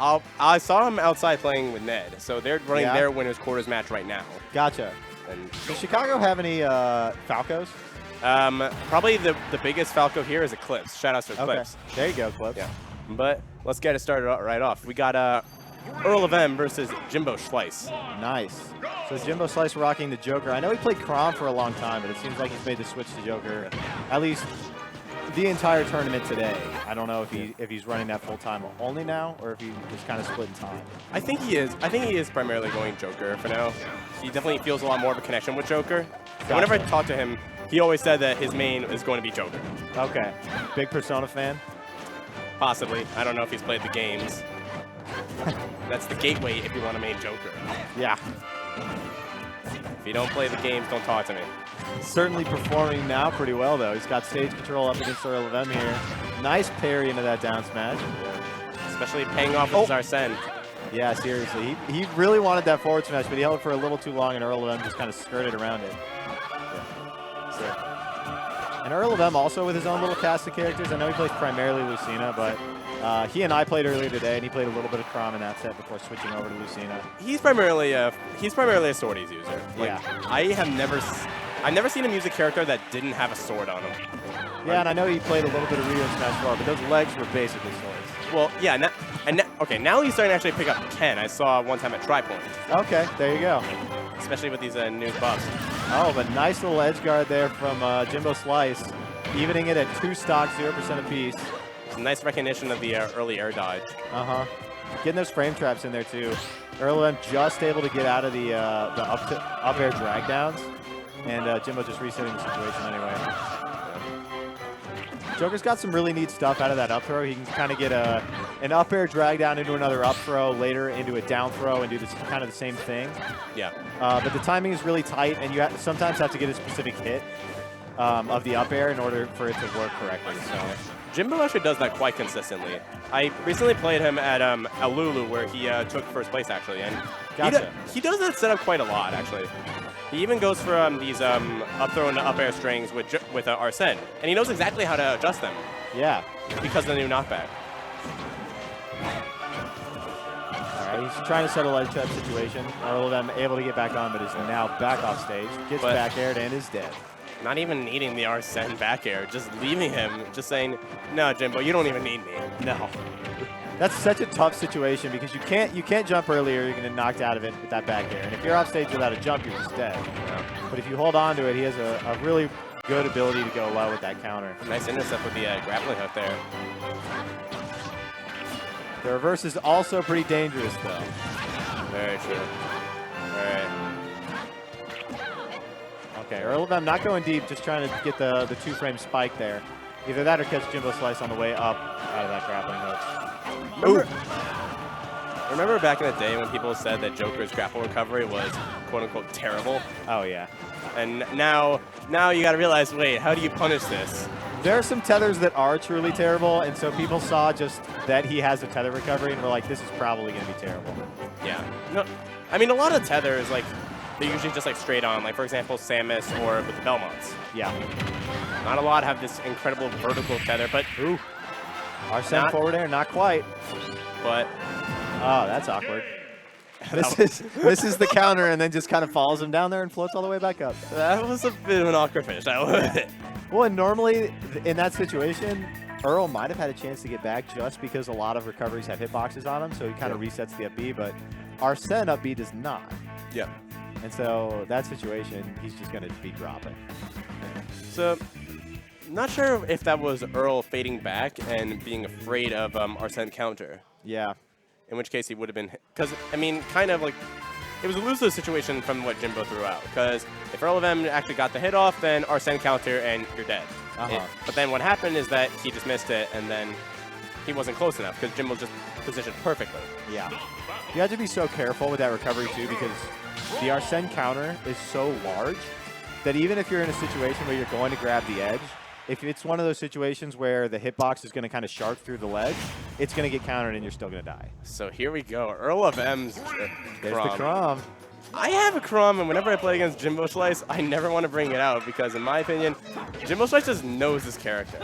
I saw him outside playing with Ned, so they're running their winners quarters match right now. Gotcha. And does Chicago have any Falcos? Probably the biggest Falco here is Eclipse. Shout outs to Eclipse. Okay. There you go, Eclipse. Yeah. But let's get it started right off. We got EarlofM versus JimboShlice. Nice. So JimboShlice rocking the Joker. I know he played Chrom for a long time, but it seems like he's made the switch to Joker at least the entire tournament today. I don't know if he's running that full time only now, or if he just kind of split in time. I think he is. I think he is primarily going Joker for now. He definitely feels a lot more of a connection with Joker. Gotcha. Whenever I talk to him, he always said that his main is going to be Joker. Okay. Big Persona fan? Possibly. I don't know if he's played the games. That's the gateway if you want to main Joker. Yeah. If you don't play the games, don't talk to me. Certainly performing now pretty well, though. He's got stage control up against EarlofM here. Nice parry into that down smash. Yeah. Especially paying off with his Arsene. Yeah, seriously. He really wanted that forward smash, but he held it for a little too long, and EarlofM just kind of skirted around it. And EarlofM also with his own little cast of characters. I know he plays primarily Lucina, but he and I played earlier today, and he played a little bit of Chrom in that set before switching over to Lucina. He's primarily a swordies user. Like, yeah. I've never seen him use a character that didn't have a sword on him. Yeah, and I know he played a little bit of Ryu in Smash 4, but those legs were basically swords. Well, yeah, okay, now he's starting to actually pick up Ken. I saw one time at Tri-Point. Okay, there you go. Especially with these new buffs. Oh, but nice little edge guard there from JimboShlice, evening it at 2 stocks, 0% apiece. Some nice recognition of the early air dodge. Uh-huh. Getting those frame traps in there, too. EarlofM just able to get out of the up air drag downs, and Jimbo just resetting the situation anyway. Joker's got some really neat stuff out of that up throw. He can kind of get an up air drag down into another up throw, later into a down throw, and do this kind of the same thing. Yeah. But the timing is really tight, and you sometimes have to get a specific hit of the up air in order for it to work correctly. So Jimbo actually does that quite consistently. I recently played him at Alulu, where he took first place, actually, and gotcha. he does that setup quite a lot, actually. He even goes for these up throw and up air strings with Arsene, and he knows exactly how to adjust them. Yeah. Because of the new knockback. All right, he's trying to settle a ledge trap situation. EarlofM able to get back on, but is now back off stage. Gets back aired and is dead. Not even needing the Arsene back air, just leaving him, just saying, no, Jimbo, you don't even need me. No. That's such a tough situation because you can't jump earlier, you're gonna get knocked out of it with that back air. And if you're off stage without a jump, you're just dead. Yeah. But if you hold on to it, he has a really good ability to go low with that counter. Nice intercept with the grappling hook there. The reverse is also pretty dangerous, though. Very true. All right. Okay, EarlofM not going deep, just trying to get the 2-frame spike there. Either that or catch JimboShlice on the way up out of that grappling hook. Remember back in the day when people said that Joker's grapple recovery was quote-unquote terrible? Oh, yeah. And now you got to realize, wait, how do you punish this? There are some tethers that are truly terrible, and so people saw just that he has a tether recovery and were like, this is probably going to be terrible. Yeah. No, I mean, a lot of tethers, like, they're usually just like straight on, like for example, Samus or with the Belmonts. Yeah. Not a lot have this incredible vertical tether, but ooh, Arsene forward air, not quite. But oh, that's awkward. This is the counter, and then just kind of follows him down there and floats all the way back up. That was a bit of an awkward finish. Well, and normally in that situation, Earl might have had a chance to get back just because a lot of recoveries have hitboxes on them, so he kind of resets the up B, but Arsene up B does not. Yeah. And so that situation, he's just going to be dropping. So, not sure if that was Earl fading back and being afraid of Arsene counter. Yeah. In which case he would have been, because, I mean, kind of like, it was a lose-lose situation from what Jimbo threw out. Because if EarlofM actually got the hit off, then Arsene counter and you're dead. But then what happened is that he just missed it, and then he wasn't close enough because Jimbo just positioned perfectly. Yeah. You have to be so careful with that recovery, too, because the Arsene counter is so large that even if you're in a situation where you're going to grab the edge, if it's one of those situations where the hitbox is going to kind of sharp through the ledge, it's going to get countered and you're still going to die. So here we go. EarlofM's There's the Chrom. I have a Chrom, and whenever I play against JimboShlice, I never want to bring it out because, in my opinion, JimboShlice just knows his character.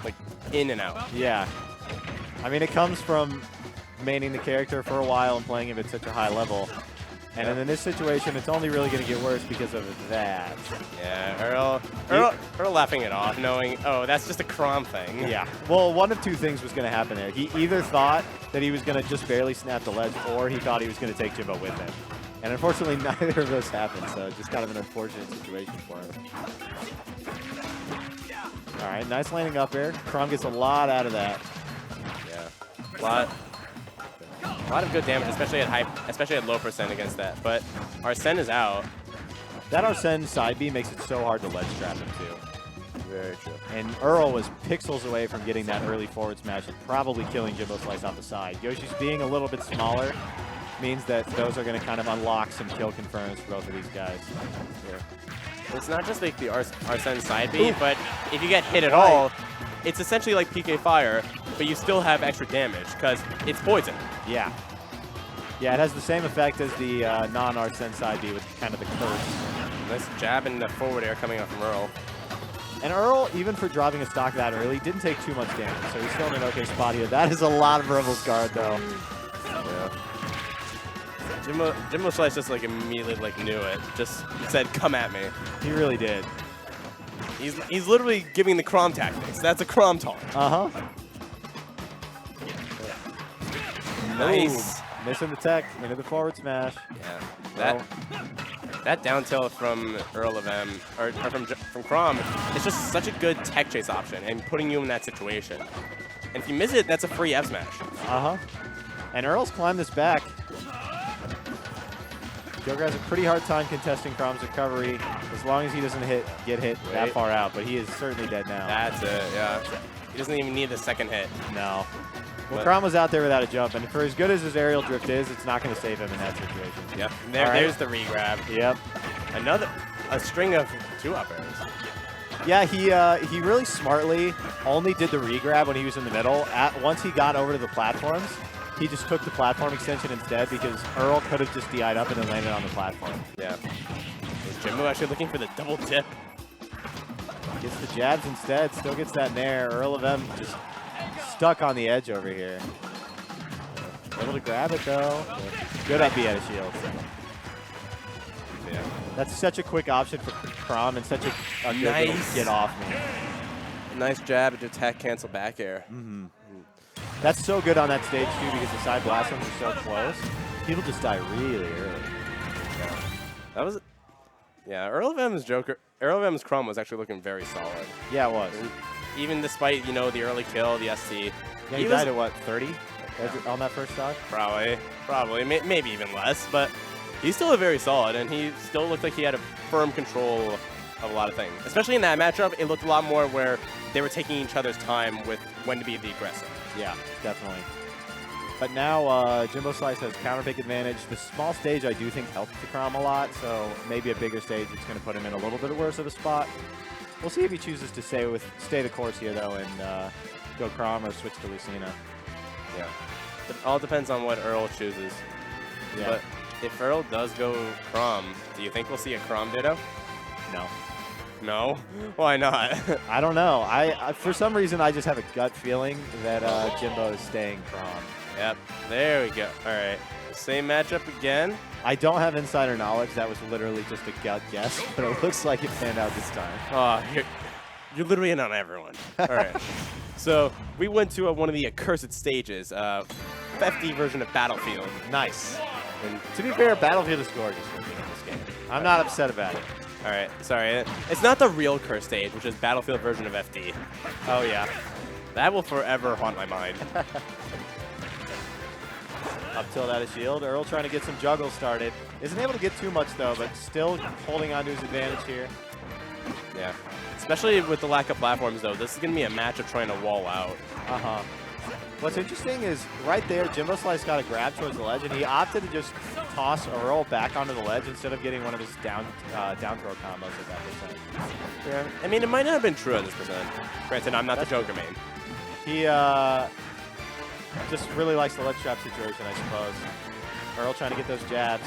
Like, in and out. Yeah. I mean, it comes from maining the character for a while and playing him at such a high level. And then in this situation, it's only really going to get worse because of that. Yeah, Earl laughing it off, knowing, oh, that's just a Chrom thing. Yeah. Well, one of two things was going to happen there. He either thought that he was going to just barely snap the ledge, or he thought he was going to take Jimbo with him. And unfortunately, neither of those happened, so just kind of an unfortunate situation for him. All right, nice landing up air. Chrom gets a lot out of that. Yeah, a lot of good damage, especially at low percent against that. But Arsene is out. That Arsene side B makes it so hard to ledge trap him too. Very true. And Earl was pixels away from getting that early forward smash and probably killing JimboShlice off the side. Yoshi's being a little bit smaller means that those are going to kind of unlock some kill confirms for both of these guys. Yeah. It's not just like the Arsene side B, but if you get hit at all, it's essentially like PK Fire, but you still have extra damage because it's poison. Yeah. Yeah, it has the same effect as the non-Arsene side B with kind of the curse. Nice jab and the forward air coming up from Earl. And Earl, even for dropping a stock that early, didn't take too much damage, so he's still in an okay spot here. That is a lot of Rebel's guard, though. Yeah. JimboShlice just like immediately like knew it. Just said, "Come at me." He really did. He's literally giving the Chrom tactics. That's a Chrom taunt. Uh-huh. Nice. Ooh, missing the tech into the forward smash. Yeah. That down tilt from EarlofM or from Chrom is just such a good tech chase option and putting you in that situation. And if you miss it, that's a free F smash. Uh-huh. And Earl's climbed this back. Joker has a pretty hard time contesting Chrom's recovery as long as he doesn't get hit that far out, but he is certainly dead now. That's it, yeah. He doesn't even need the second hit. No. Well, Chrom was out there without a jump, and for as good as his aerial drift is, it's not going to save him in that situation. Yep. There's the re-grab. Yep. A string of 2-up airs. Yeah, he really smartly only did the re-grab when he was in the middle. Once he got over to the platforms, he just took the platform extension instead because Earl could have just DI'd up and then landed on the platform. Yeah. Is Jimbo actually looking for the double dip? Gets the jabs instead, still gets that nair. EarlofM just stuck on the edge over here. Able to grab it though. Good up B out of shield. Yeah. That's such a quick option for Chrom and such a good nice get off me. Nice jab to attack cancel back air. Mm-hmm. That's so good on that stage too because the side blossoms are so close. People just die really early. Yeah. That was, yeah. EarlofM's Chrom was actually looking very solid. Yeah, it was. Even despite the early kill, the ST. Yeah, he died at what, 30 on that first stock? Probably, maybe even less. But he's still very solid, and he still looked like he had a firm control of a lot of things. Especially in that matchup, it looked a lot more where they were taking each other's time with when to be the aggressor. Yeah, definitely. But now JimboShlice has counter pick advantage. The small stage I do think helped the Chrom a lot, so maybe a bigger stage it's going to put him in a little bit worse of a spot. We'll see if he chooses to stay the course here though and go Chrom or switch to Lucina. Yeah, it all depends on what Earl chooses. Yeah. But if Earl does go Chrom, do you think we'll see a Chrom Ditto? No. No? Why not? I don't know. I for some reason I just have a gut feeling that Jimbo is staying Chrom. Yep. There we go. All right. Same matchup again. I don't have insider knowledge. That was literally just a gut guess, but it looks like it panned out this time. Oh, you're literally in on everyone. All right. So we went to one of the accursed stages, FD version of Battlefield. Nice. And to be fair, Battlefield is gorgeous in this game. I'm not upset about it. All right, sorry. It's not the real curse stage, which is Battlefield version of FD. Oh, yeah. That will forever haunt my mind. Up tilt out of shield. Earl trying to get some juggle started. Isn't able to get too much, though, but still holding on to his advantage here. Yeah. Especially with the lack of platforms, though. This is going to be a match of trying to wall out. Uh-huh. What's interesting is right there, JimboShlice got a grab towards the ledge, and he opted to just toss Earl back onto the ledge instead of getting one of his down throw combos at that percent. Yeah, I mean, it might not have been true at this percent. Granted, I'm not the Joker main. He just really likes the ledge trap situation, I suppose. Earl trying to get those jabs.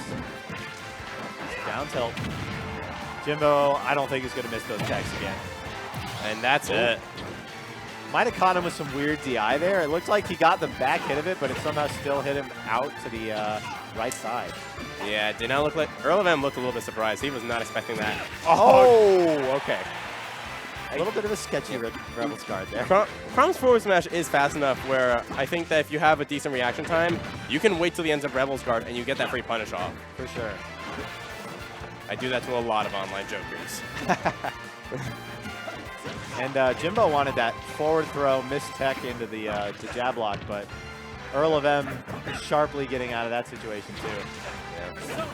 Down tilt. Jimbo, I don't think is going to miss those attacks again. And that's it. Might have caught him with some weird DI there. It looked like he got the back hit of it, but it somehow still hit him out to the right side. Yeah, it did not look like EarlofM looked a little bit surprised. He was not expecting that. Oh, okay. A little bit of a sketchy Rebels guard there. Chrom's forward smash is fast enough where I think that if you have a decent reaction time, you can wait till he ends up Rebels guard and you get that free punish off. For sure. I do that to a lot of online jokers. And Jimbo wanted that forward throw, missed tech into the jab lock, but EarlofM sharply getting out of that situation too. Yeah.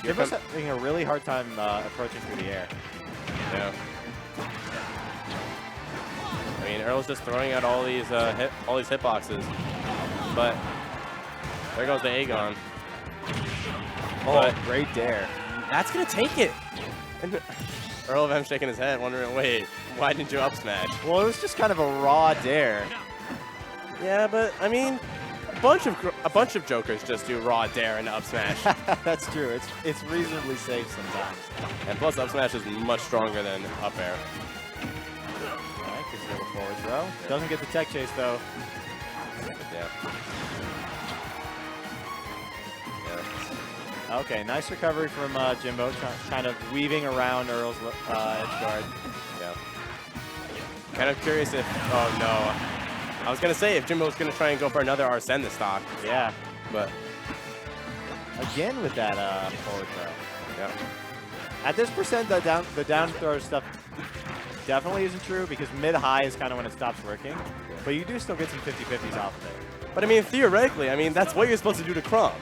Jimbo's having a really hard time approaching through the air. Yeah. I mean, Earl's just throwing out all these hitboxes, but there goes the Aegon. Oh, but great dare! That's gonna take it. And EarlofM shaking his head, wondering, wait, why didn't you up smash? Well, it was just kind of a raw dare. Yeah, but I mean, a bunch of jokers just do raw dare and up smash. That's true. It's reasonably safe sometimes. And plus, up smash is much stronger than up air. All right, gets a little forward throw. Yeah. Doesn't get the tech chase though. Yeah. Okay, nice recovery from Jimbo, kind of weaving around Earl's edge guard. Yeah. Kind of curious if, oh no. I was going to say if Jimbo's going to try and go for another Arsene this stock. Yeah. But. Again with that forward throw. Yeah. At this percent, the down throw stuff definitely isn't true because mid-high is kind of when it stops working. Yeah. But you do still get some 50-50s off of it. But I mean, theoretically, I mean, that's what you're supposed to do to Chrom.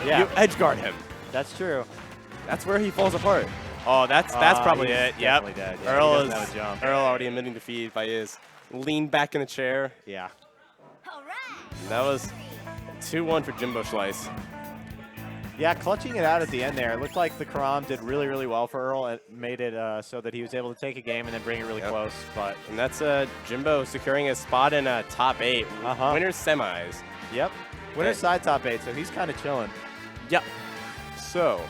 Yeah. You edge guard him. That's true. That's where he falls apart. Oh, that's probably it. Yep. Dead. Yeah, Earl already admitting defeat by his lean back in the chair. Yeah. That was 2-1 for JimboShlice. Yeah, clutching it out at the end there. It looked like the Chrom did really, really well for Earl. It made it so that he was able to take a game and then bring it really close. And that's Jimbo securing a spot in top 8. Winner's semis. Yep. Winner's side top 8, so he's kind of chilling. Yep. So,